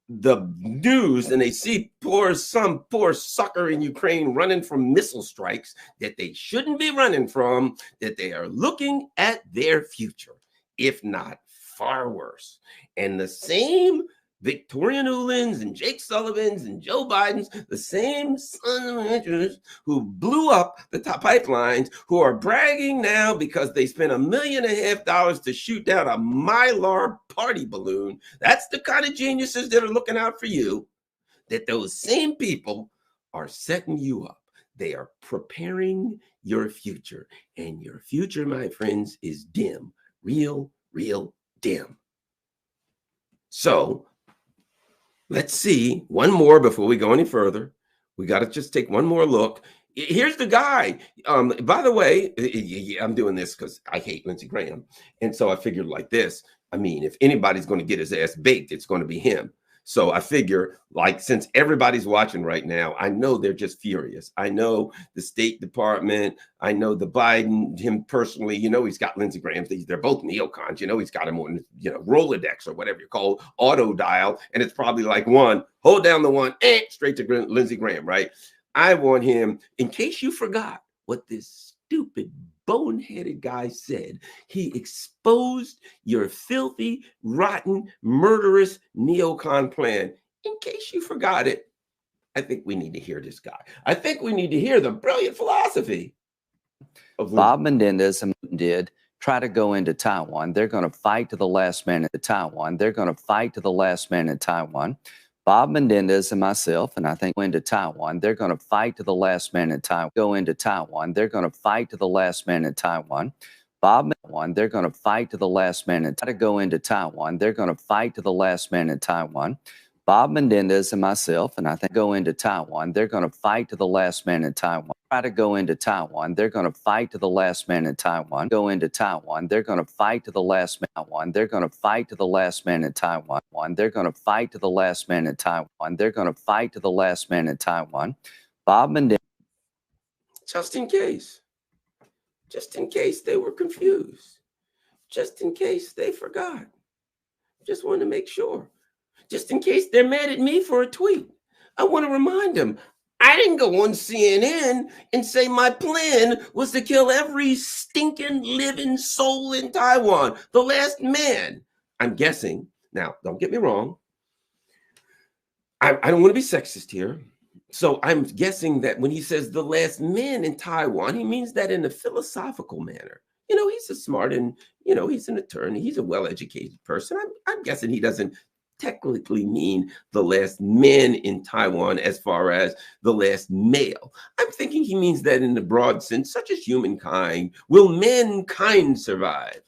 the news and they see some poor sucker in Ukraine running from missile strikes that they shouldn't be running from, that they are looking at their future, if not far worse. And the same Victoria Nuland's and Jake Sullivan's and Joe Biden's, the same sons of bitches who blew up the top pipelines, who are bragging now because they spent $1.5 million to shoot down a Mylar party balloon. That's the kind of geniuses that are looking out for you, that those same people are setting you up. They are preparing your future. And your future, my friends, is dim. Real dim. So, let's see one more before we go any further. We got to just take one more look. Here's the guy. By the way, I'm doing this because I hate Lindsey Graham. And so I figured like this. I mean, if anybody's going to get his ass baked, it's going to be him. So I figure, like, since everybody's watching right now, I know they're just furious. I know the State Department. I know the Biden, him personally. He's got Lindsey Graham. They're both neocons. He's got him on, Rolodex or whatever you call it, auto dial. And it's probably like one, hold down the one, straight to Lindsey Graham, right? I want him, in case you forgot what this stupid boneheaded guy said. He exposed your filthy, rotten, murderous neocon plan. In case you forgot it, I think we need to hear this guy. I think we need to hear the brilliant philosophy of Bob Menendez and did try to go into Taiwan. They're going to fight to the last man in Taiwan. They're going to fight to the last man in Taiwan. Bob Menendez and myself, and I think go into Taiwan. They're going to fight to the last man in Taiwan. Go into Taiwan. They're going to fight to the last man in Taiwan. Bob, they're going to fight to the last man in Taiwan. Go into Taiwan. They're going to fight to the last man in Taiwan. Bob Menendez and myself, and I think go into Taiwan. They're going to fight to the last man in Taiwan. Try to go into Taiwan. They're going to fight to the last man in Taiwan. Go into Taiwan. They're going to fight to the last man. They're going to fight to the last man in Taiwan. They're going to fight to the last man in Taiwan. They're going to fight to the last man in Taiwan. Bob Menendez. Just in case they were confused, just in case they forgot, just want to make sure, just in case they're mad at me for a tweet. I want to remind them, I didn't go on CNN and say my plan was to kill every stinking living soul in Taiwan, the last man. I'm guessing, now don't get me wrong, I don't want to be sexist here. So I'm guessing that when he says the last man in Taiwan, he means that in a philosophical manner. he's a smart and, he's an attorney. He's a well-educated person. I'm guessing he doesn't technically mean the last man in Taiwan as far as the last male. I'm thinking he means that in the broad sense, such as humankind. Will mankind survive?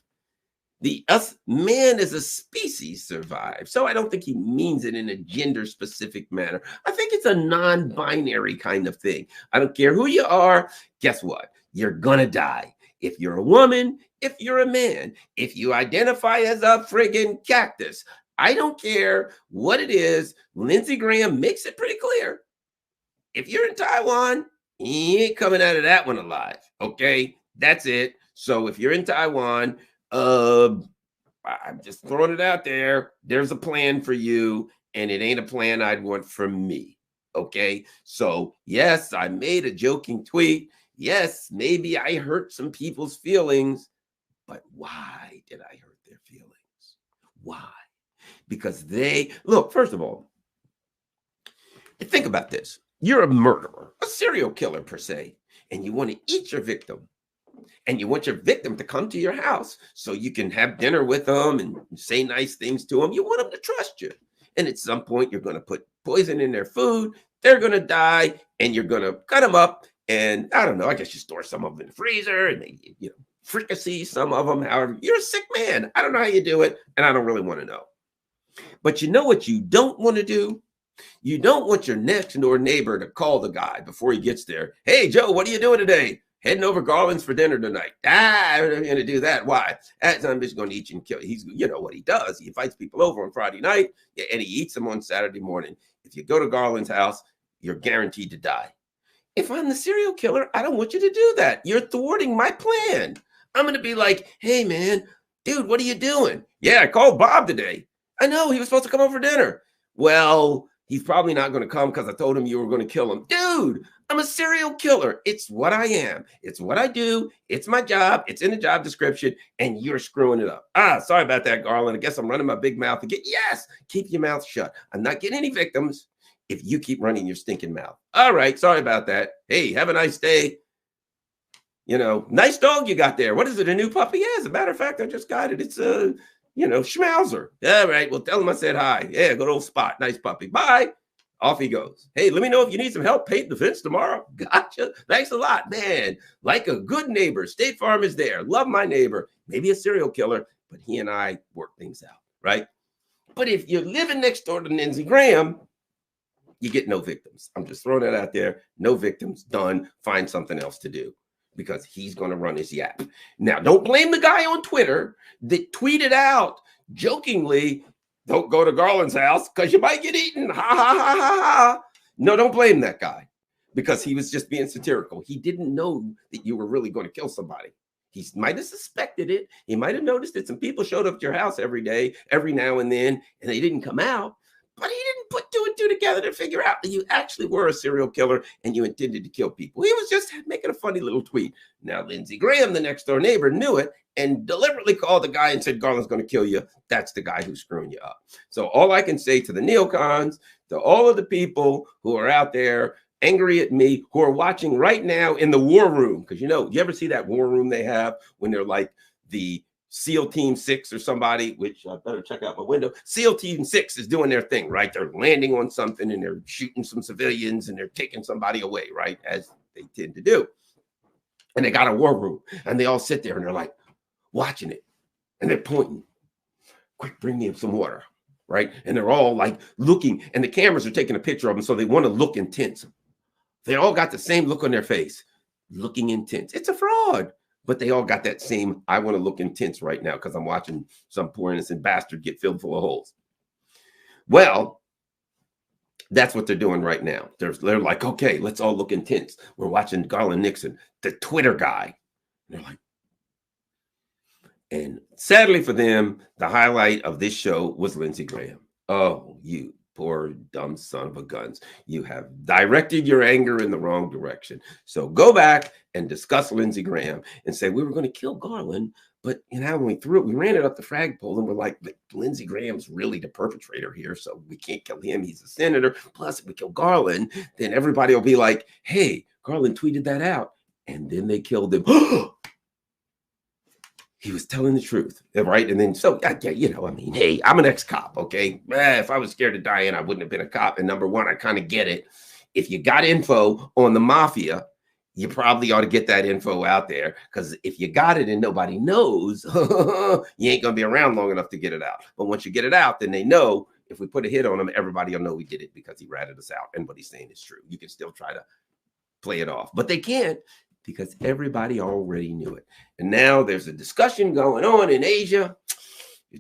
Man as a species survive. So I don't think he means it in a gender specific manner. I think it's a non-binary kind of thing. I don't care who you are. Guess what? You're gonna die. If you're a woman, if you're a man, if you identify as a friggin' cactus, I don't care what it is. Lindsey Graham makes it pretty clear. If you're in Taiwan, you ain't coming out of that one alive. Okay, that's it. So if you're in Taiwan, I'm just throwing it out there. There's a plan for you, and it ain't a plan I'd want from me. Okay, so yes, I made a joking tweet. Yes, maybe I hurt some people's feelings, but why did I hurt their feelings? Why? Because look, first of all, think about this. You're a murderer, a serial killer per se, and you want to eat your victim. And you want your victim to come to your house so you can have dinner with them and say nice things to them. You want them to trust you. And at some point, you're going to put poison in their food. They're going to die, and you're going to cut them up. And I don't know, I guess you store some of them in the freezer and they, fricassee some of them. However, you're a sick man. I don't know how you do it, and I don't really want to know. But you know what you don't want to do? You don't want your next door neighbor to call the guy before he gets there. Hey, Joe, what are you doing today? Heading over Garland's for dinner tonight. I'm going to do that. Why? I'm just going to eat you and kill you. He's, what he does. He invites people over on Friday night and he eats them on Saturday morning. If you go to Garland's house, you're guaranteed to die. If I'm the serial killer, I don't want you to do that. You're thwarting my plan. I'm going to be like, hey, man, dude, what are you doing? Yeah, I called Bob today. I know he was supposed to come over for dinner. Well, he's probably not going to come because I told him you were going to kill him. Dude, I'm a serial killer. It's what I am. It's what I do. It's my job. It's in the job description, and you're screwing it up. Sorry about that, Garland. I guess I'm running my big mouth again. Yes, keep your mouth shut. I'm not getting any victims if you keep running your stinking mouth. All right, sorry about that. Hey, have a nice day. Nice dog you got there. What is it, a new puppy? Yeah, as a matter of fact, I just got it. It's a, Schmauser. All right, well, tell him I said hi. Yeah, good old Spot. Nice puppy. Bye. Off he goes. Hey, let me know if you need some help painting the fence tomorrow. Gotcha. Thanks a lot, man. Like a good neighbor, State Farm is there. Love my neighbor. Maybe a serial killer, but he and I work things out, right? But if you're living next door to Lindsey Graham, you get no victims. I'm just throwing that out there. No victims. Done. Find something else to do because he's going to run his yap. Now, don't blame the guy on Twitter that tweeted out jokingly, don't go to Garland's house because you might get eaten. Ha, ha, ha, ha, ha. No, don't blame that guy because he was just being satirical. He didn't know that you were really going to kill somebody. He might have suspected it. He might have noticed that some people showed up at your house every day, every now and then, and they didn't come out. But he didn't put two and two together to figure out that you actually were a serial killer and you intended to kill people. He was just making a funny little tweet. Now, Lindsey Graham, the next door neighbor, knew it and deliberately called the guy and said, Garland's going to kill you. That's the guy who's screwing you up. So all I can say to the neocons, to all of the people who are out there angry at me, who are watching right now in the war room, because you ever see that war room they have when they're like the SEAL Team 6 or somebody, which I better check out my window. SEAL Team 6 is doing their thing, right? They're landing on something and they're shooting some civilians and they're taking somebody away, right? As they tend to do. And they got a war room and they all sit there and they're like watching it and they're pointing. Quick, bring me some water, right? And they're all like looking and the cameras are taking a picture of them. So they want to look intense. They all got the same look on their face, looking intense. It's a fraud. But they all got that same, I want to look intense right now because I'm watching some poor innocent bastard get filled full of holes. Well, that's what they're doing right now. They're like, okay, let's all look intense. We're watching Garland Nixon, the Twitter guy. And they're like, and sadly for them, the highlight of this show was Lindsey Graham. Oh, you poor dumb son of a guns. You have directed your anger in the wrong direction. So go back and discuss Lindsey Graham and say, we were going to kill Garland, but when we threw it, we ran it up the flagpole and we're like, Lindsey Graham's really the perpetrator here. So we can't kill him. He's a senator. Plus if we kill Garland, then everybody will be like, hey, Garland tweeted that out. And then they killed him. he was telling the truth, right? And then, so, yeah, you know, I mean, hey, I'm an ex-cop, okay? If I was scared of dying, I wouldn't have been a cop. And number one, I kind of get it. If you got info on the mafia, you probably ought to get that info out there, because if you got it and nobody knows, you ain't going to be around long enough to get it out. But once you get it out, then they know if we put a hit on him, everybody will know we did it because he ratted us out. And what he's saying is true. You can still try to play it off, but they can't, because everybody already knew it. And now there's a discussion going on in Asia.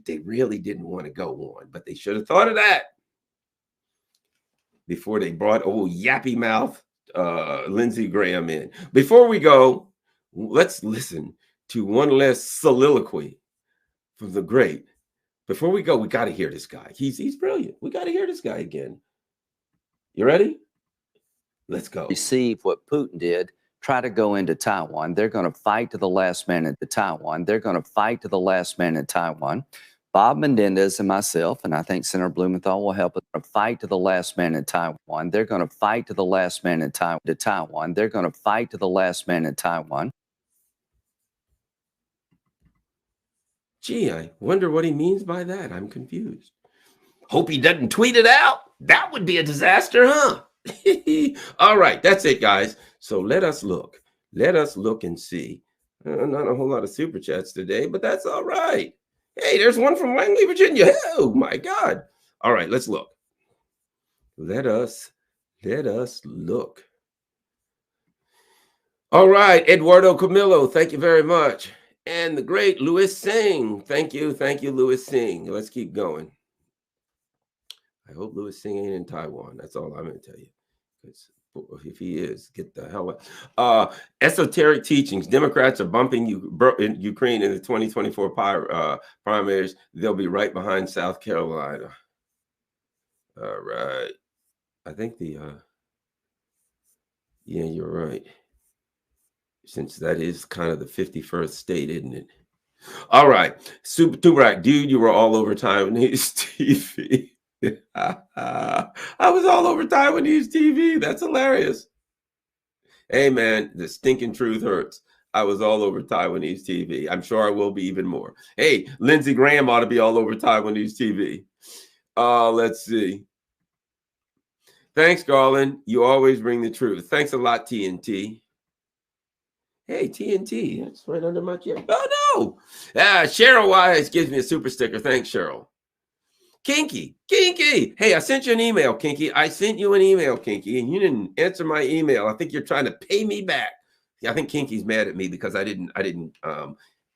They really didn't want to go on, but they should have thought of that before they brought old yappy mouth Lindsey Graham in. Before we go, let's listen to one last soliloquy from the great. Before we go, we got to hear this guy. He's brilliant. We got to hear this guy again. You ready? Let's go. Receive what Putin did. Try to go into Taiwan. They're going to fight to the last man into Taiwan. They're going to fight to the last man in Taiwan. Bob Menendez and myself, and I think Senator Blumenthal will help us, fight to the last man in Taiwan. They're going to fight to the last man in Taiwan. They're going to fight to the last man in Taiwan. Gee, I wonder what he means by that. I'm confused. Hope he doesn't tweet it out. That would be a disaster, huh? All right, that's it, guys. So let us look. Let us look and see. Not a whole lot of super chats today, but that's all right. Hey, there's one from Langley, Virginia. Oh my God. All right, let's look. Let us look. All right, Eduardo Camillo, thank you very much. And the great Louis Singh. Thank you, Louis Singh. Let's keep going. I hope Louis Singh ain't in Taiwan. That's all I'm going to tell you. Because if he is, get the hell out. Esoteric teachings. Democrats are bumping Ukraine in the 2024 primaries. They'll be right behind South Carolina. All right. I think yeah, you're right. Since that is kind of the 51st state, isn't it? All right. Super Tubarak, dude, you were all over Taiwanese TV. I was all over Taiwanese TV. That's hilarious. Hey, man, the stinking truth hurts. I was all over Taiwanese TV. I'm sure I will be even more. Hey, Lindsey Graham ought to be all over Taiwanese TV. Let's see. Thanks, Garland. You always bring the truth. Thanks a lot, TNT. Hey, TNT. That's right under my chair. Oh, no. Cheryl Wise gives me a super sticker. Thanks, Cheryl. Kinky. Hey, I sent you an email, Kinky. I sent you an email, Kinky, and you didn't answer my email. I think you're trying to pay me back. I think Kinky's mad at me because I didn't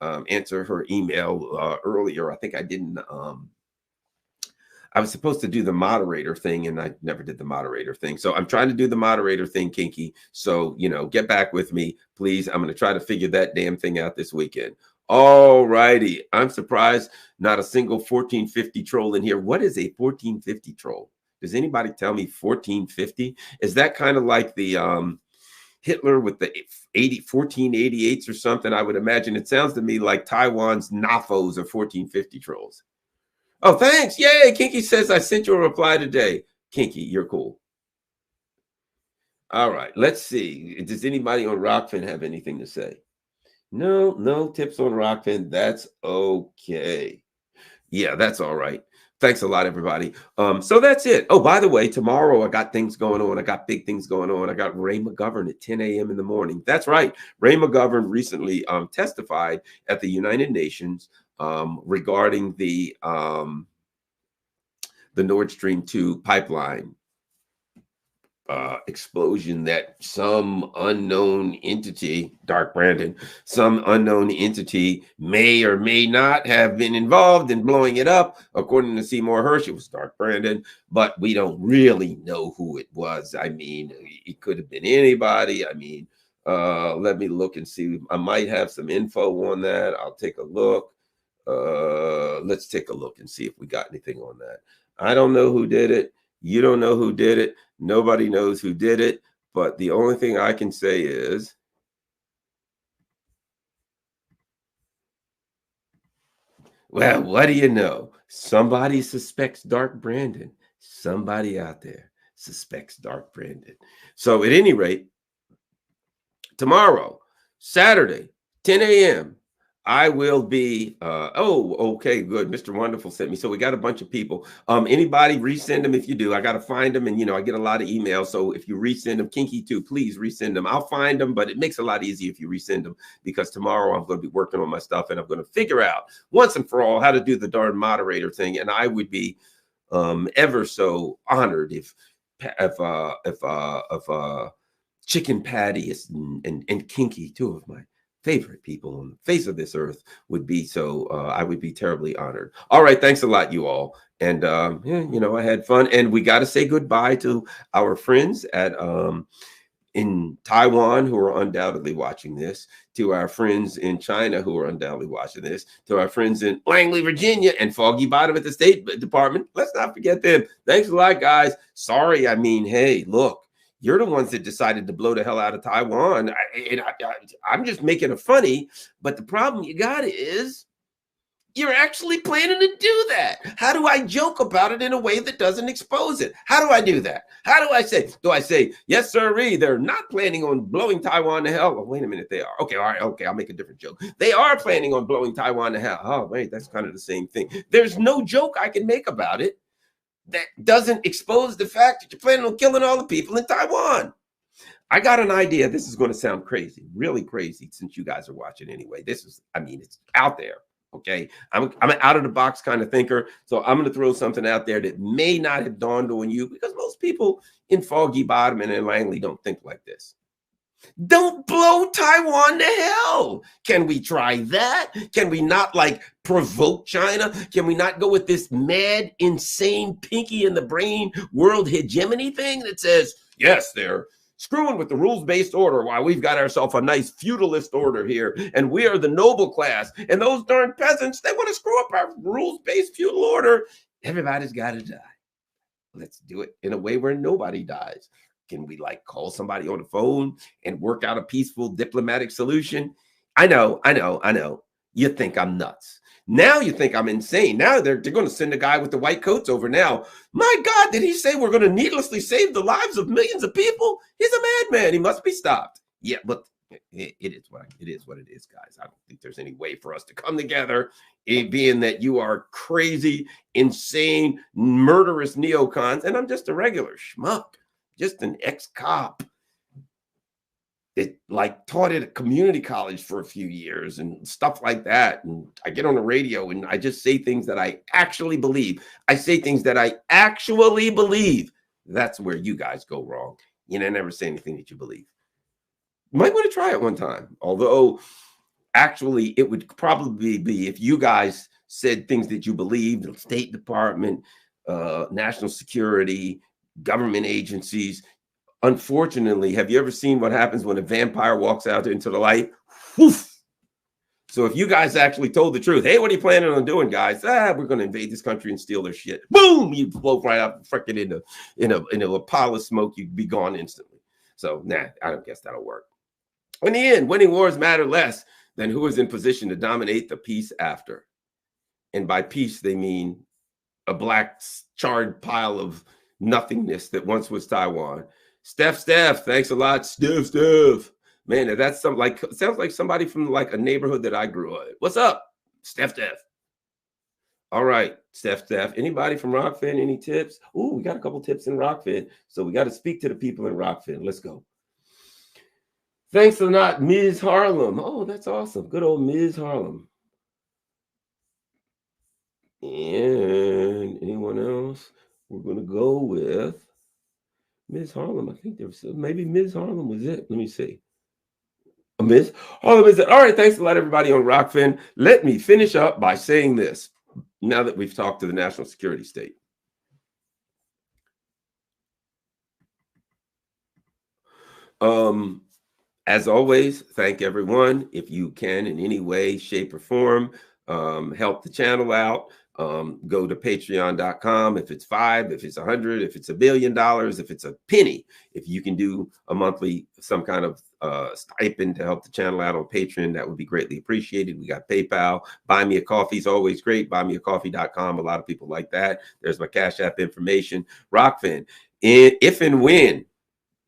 answer her email earlier. I think I didn't. I was supposed to do the moderator thing, and I never did the moderator thing. So I'm trying to do the moderator thing, Kinky. So, get back with me, please. I'm going to try to figure that damn thing out this weekend. All righty. I'm surprised not a single 1450 troll in here. What is a 1450 troll? Does anybody tell me 1450? Is that kind of like the Hitler with the 1488s or something? I would imagine. It sounds to me like Taiwan's NAFOs are 1450 trolls. Oh, thanks. Yay. Kinky says I sent you a reply today. Kinky, you're cool. All right. Let's see. Does anybody on Rockfin have anything to say? No tips on Rockfin. That's okay. Yeah, that's all right. Thanks a lot, everybody. So that's it. Oh, by the way, tomorrow I got things going on. I got big things going on. I got Ray McGovern at 10 a.m. in the morning. That's right. Ray McGovern recently testified at the United Nations regarding the Nord Stream 2 pipeline explosion that some unknown entity, Dark Brandon, some unknown entity may or may not have been involved in blowing it up. According to Seymour Hersh, it was Dark Brandon, but we don't really know who it was. I mean, it could have been anybody. I mean, let me look and see. I might have some info on that. I'll take a look. Let's take a look and see if we got anything on that. I don't know who did it. You don't know who did it. Nobody knows who did it. But the only thing I can say is well, what do you know? Somebody suspects Dark Brandon. Somebody out there suspects Dark Brandon. So at any rate, tomorrow, Saturday, 10 a.m., I will be, oh, okay, good. Mr. Wonderful sent me. So we got a bunch of people. Anybody resend them if you do. I got to find them. And, I get a lot of emails. So if you resend them, Kinky too, please resend them. I'll find them, but it makes it a lot easier if you resend them, because tomorrow I'm going to be working on my stuff and I'm going to figure out once and for all how to do the darn moderator thing. And I would be ever so honored if Chicken Patty and Kinky, two of my favorite people on the face of this earth, would be so. I would be terribly honored. All right, thanks a lot, you all. And yeah, I had fun, and we got to say goodbye to our friends at in Taiwan who are undoubtedly watching this, to our friends in China who are undoubtedly watching this, to our friends in Langley, Virginia, and Foggy Bottom at the State Department. Let's not forget them. Thanks a lot, guys. Sorry, I mean, hey, look. You're the ones that decided to blow the hell out of Taiwan. I'm just making it funny, but the problem you got is you're actually planning to do that. How do I joke about it in a way that doesn't expose it? How do I do that? How do I say, yes, sirree, they're not planning on blowing Taiwan to hell? Oh, wait a minute, they are. Okay, all right, okay, I'll make a different joke. They are planning on blowing Taiwan to hell. Oh, wait, that's kind of the same thing. There's no joke I can make about it that doesn't expose the fact that you're planning on killing all the people in Taiwan. I got an idea. This is going to sound crazy, really crazy, since you guys are watching anyway. It's out there, okay? I'm an out-of-the-box kind of thinker, so I'm going to throw something out there that may not have dawned on you, because most people in Foggy Bottom and in Langley don't think like this. Don't blow Taiwan to hell. Can we try that? Can we not provoke China? Can we not go with this mad, insane, pinky in the brain world hegemony thing that says, yes, they're screwing with the rules-based order while we've got ourselves a nice feudalist order here, and we are the noble class, and those darn peasants, they want to screw up our rules-based feudal order. Everybody's got to die. Let's do it in a way where nobody dies. Can we call somebody on the phone and work out a peaceful diplomatic solution? I know. You think I'm nuts. Now you think I'm insane. Now they're going to send a guy with the white coats over now. My God, did he say we're going to needlessly save the lives of millions of people? He's a madman. He must be stopped. Yeah, but it is what it is, guys. I don't think there's any way for us to come together, being that you are crazy, insane, murderous neocons, and I'm just a regular schmuck. Just an ex-cop that taught at a community college for a few years and stuff like that. And I get on the radio and I just say things that I actually believe. I say things that I actually believe. That's where you guys go wrong. Never say anything that you believe. You might want to try it one time. Although, actually, it would probably be if you guys said things that you believe, the State Department, national security, government agencies. Unfortunately, have you ever seen what happens when a vampire walks out into the light? Woof. So if you guys actually told the truth, hey, what are you planning on doing, guys? We're going to invade this country and steal their shit. Boom! You blow right up, freaking in a pile of smoke. You'd be gone instantly. So I don't guess that'll work. In the end, winning wars matter less than who is in position to dominate the peace after. And by peace, they mean a black charred pile of nothingness that once was Taiwan. Steph, thanks a lot. Steph. Man, that's sounds like somebody from a neighborhood that I grew up in. What's up? Steph. All right, Steph. Anybody from Rockfin? Any tips? Ooh, we got a couple tips in Rockfin. So we got to speak to the people in Rockfin. Let's go. Thanks a lot, Ms. Harlem. Oh, that's awesome. Good old Ms. Harlem. And anyone else? We're going to go with Ms. Harlem. I think there was maybe Ms. Harlem was it. Let me see. Ms. Harlem is it. All right. Thanks a lot, everybody on Rockfin. Let me finish up by saying this now that we've talked to the national security state. As always, thank everyone. If you can in any way, shape, or form, help the channel out. Go to patreon.com. If it's $5, if it's $100, if it's $1 billion, if it's a penny, if you can do a monthly, some kind of stipend to help the channel out on Patreon, that would be greatly appreciated. We got PayPal. Buy me a coffee is always great. Buymeacoffee.com. A lot of people like that. There's my Cash App information. Rockfin. If and when,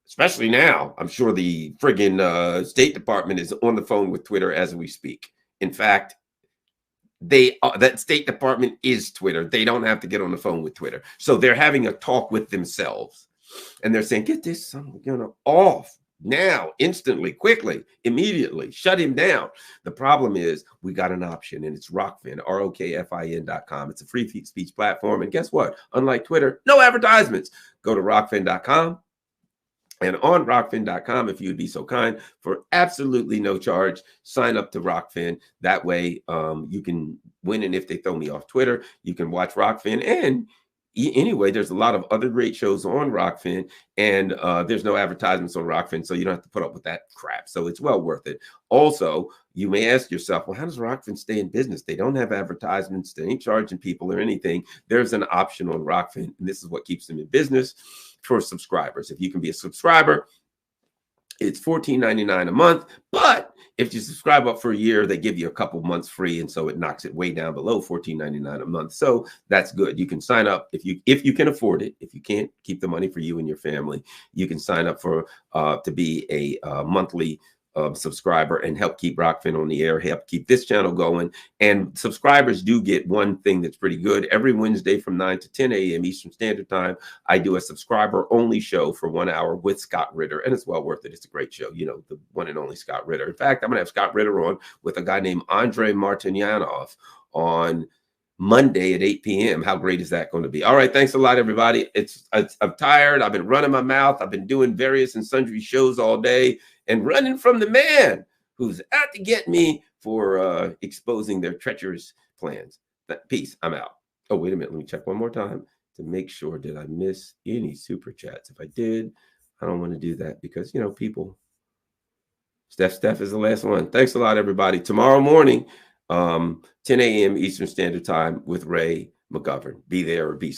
especially now, I'm sure the friggin' State Department is on the phone with Twitter as we speak. In fact, that State Department is Twitter. They don't have to get on the phone with Twitter. So they're having a talk with themselves. And they're saying, get this off now, instantly, quickly, immediately, shut him down. The problem is we got an option, and it's Rockfin, ROKFIN.com. It's a free speech platform. And guess what? Unlike Twitter, no advertisements. Go to Rockfin.com. And on Rockfin.com, if you'd be so kind, for absolutely no charge, sign up to Rockfin. That way you can win. And if they throw me off Twitter, you can watch Rockfin. And anyway, there's a lot of other great shows on Rockfin, and there's no advertisements on Rockfin, so you don't have to put up with that crap. So it's well worth it. Also, you may ask yourself, well, how does Rockfin stay in business? They don't have advertisements. They ain't charging people or anything. There's an option on Rockfin, and this is what keeps them in business for subscribers. If you can be a subscriber, it's $14.99 a month. But if you subscribe up for a year, they give you a couple months free, and so it knocks it way down below $14.99 a month. So that's good. You can sign up if you can afford it. If you can't, keep the money for you and your family. You can sign up for to be a monthly subscriber and help keep Rockfin on the air, help keep this channel going. And subscribers do get one thing that's pretty good. Every Wednesday from 9 to 10 a.m. Eastern Standard Time, I do a subscriber-only show for 1 hour with Scott Ritter, and it's well worth it. It's a great show, the one and only Scott Ritter. In fact, I'm going to have Scott Ritter on with a guy named Andrei Martinyanov on Monday at 8 p.m. How great is that going to be? All right. Thanks a lot, everybody. I'm tired. I've been running my mouth. I've been doing various and sundry shows all day and running from the man who's out to get me for exposing their treacherous plans. Peace. I'm out. Oh, wait a minute. Let me check one more time to make sure. Did I miss any super chats? If I did, I don't want to do that because, people. Steph is the last one. Thanks a lot, everybody. Tomorrow morning, 10 a.m. Eastern Standard Time with Ray McGovern. Be there or be square.